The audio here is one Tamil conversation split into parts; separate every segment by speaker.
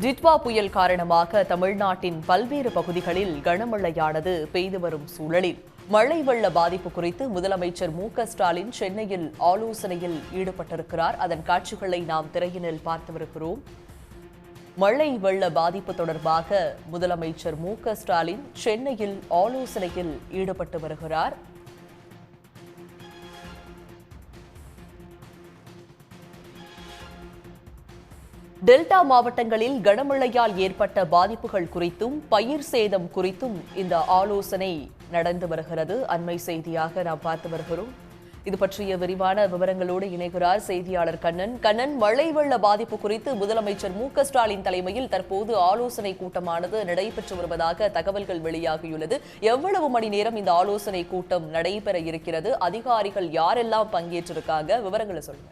Speaker 1: ஜிட்வா புயல் காரணமாக தமிழ்நாட்டின் பல்வேறு பகுதிகளில் கனமழையானது பெய்து வரும் சூழலில் மழை வெள்ள பாதிப்பு குறித்து முதலமைச்சர் மு.க.ஸ்டாலின் சென்னையில் ஆலோசனையில் ஈடுபட்டிருக்கிறார். அதன் காட்சிகளை நாம் திரையினில் பார்த்து வருகிறோம். மழை வெள்ள பாதிப்பு தொடர்பாக முதலமைச்சர் மு.க.ஸ்டாலின் சென்னையில் ஆலோசனையில் ஈடுபட்டு வருகிறார். டெல்டா மாவட்டங்களில் கனமழையால் ஏற்பட்ட பாதிப்புகள் குறித்தும் பயிர் சேதம் குறித்தும் இந்த ஆலோசனை நடந்து வருகிறது. அண்மை செய்தியாக நாம் பார்த்து வருகிறோம். இது பற்றிய விரிவான விவரங்களோடு இணைகிறார் செய்தியாளர் கண்ணன். கண்ணன், மழை வெள்ள பாதிப்பு குறித்து முதலமைச்சர் மு.க.ஸ்டாலின் தலைமையில் தற்போது ஆலோசனை கூட்டமானது நடைபெற்று வருவதாக தகவல்கள் வெளியாகியுள்ளது. எவ்வளவு மணி நேரம் இந்த ஆலோசனை கூட்டம் நடைபெற இருக்கிறது? அதிகாரிகள் யாரெல்லாம் பங்கேற்றிருக்காங்க? விவரங்களை சொல்லுங்க.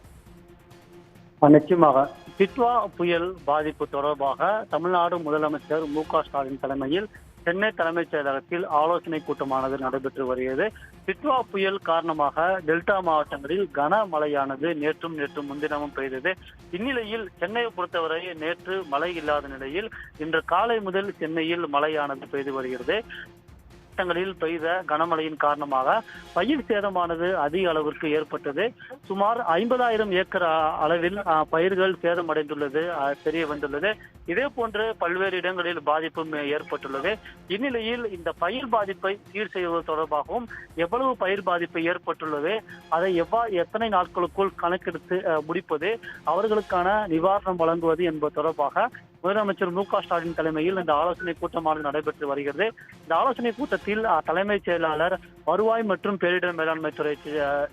Speaker 2: நிச்சயமாக ஜிட்வா புயல் பாதிப்பு தொடர்பாக தமிழ்நாடு முதலமைச்சர் மு.க.ஸ்டாலின் தலைமையில் சென்னை தலைமைச் செயலகத்தில் ஆலோசனை கூட்டமானது நடைபெற்று வருகிறது. ஜிட்வா புயல் காரணமாக டெல்டா மாவட்டங்களில் கனமழையானது நேற்றும் முன்தினமும் பெய்தது. இந்நிலையில் சென்னையை பொறுத்தவரை நேற்று மழை இல்லாத நிலையில் இன்று காலை முதல் சென்னையில் மழையானது பெய்து வருகிறது. மாவட்டங்களில் பெய்த கனமழையின் காரணமாக பயிர் சேதமானது அதிக அளவிற்கு ஏற்பட்டது. சுமார் 50,000 ஏக்கர் அளவில் பயிர்கள் சேதமடைந்துள்ளது தெரிய வந்துள்ளது. இதே போன்று பல்வேறு இடங்களில் பாதிப்பும் ஏற்பட்டுள்ளது. இந்நிலையில் இந்த பயிர் பாதிப்பை சீர் செய்வது தொடர்பாகவும் எவ்வளவு பயிர் பாதிப்பு ஏற்பட்டுள்ளது, அதை எத்தனை நாட்களுக்குள் கணக்கெடுத்து முடிப்பது, அவர்களுக்கான நிவாரணம் வழங்குவது என்பது தொடர்பாக முதலமைச்சர் மு.க.ஸ்டாலின் தலைமையில் இந்த ஆலோசனை கூட்டமானது நடைபெற்று வருகிறது. இந்த ஆலோசனை கூட்டத்தில் தலைமைச் செயலாளர், வருவாய் மற்றும் பேரிடர் மேலாண்மை துறை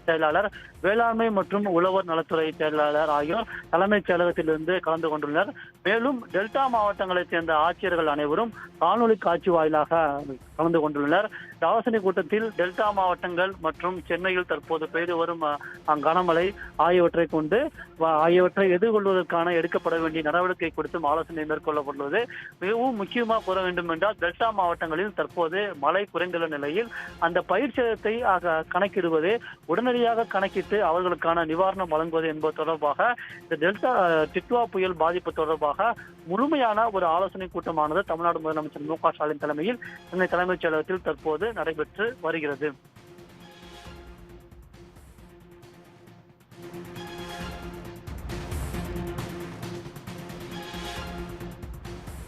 Speaker 2: செயலாளர், வேளாண்மை மற்றும் உழவர் நலத்துறை செயலாளர் ஆகியோர் தலைமைச் செயலகத்திலிருந்து கலந்து கொண்டுள்ளனர். மேலும் டெல்டா மாவட்டங்களைச் சேர்ந்த ஆட்சியர்கள் அனைவரும் காணொலி காட்சி வாயிலாக கலந்து கொண்டுள்ளனர். இந்த ஆலோசனை கூட்டத்தில் டெல்டா மாவட்டங்கள் மற்றும் சென்னையில் தற்போது பெய்து வரும் கனமழை ஆகியவற்றை எதிர்கொள்வதற்கான எடுக்கப்பட வேண்டிய நடவடிக்கை குறித்தும் ஆலோசனை மேற்கொள்ளப்பட்டுள்ளது. மிகவும் முக்கியமாக கூற வேண்டும் என்றால், டெல்டா மாவட்டங்களில் தற்போது மழை குறைந்துள்ள நிலையில் அந்த பயிர் சேதத்தை கணக்கிடுவது, உடனடியாக கணக்கிட்டு அவர்களுக்கான நிவாரணம் வழங்குவது என்பது தொடர்பாக இந்த ஜிட்வா புயல் பாதிப்பு தொடர்பாக முழுமையான ஒரு ஆலோசனை கூட்டமானது தமிழ்நாடு முதலமைச்சர் மு.க.ஸ்டாலின் தலைமையில் சென்னை தலைமைச் செயலகத்தில் தற்போது நடைபெற்று வருகிறது.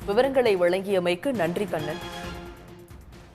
Speaker 1: விவரங்களை வழங்கியமைக்கு நன்றி கண்ணன்.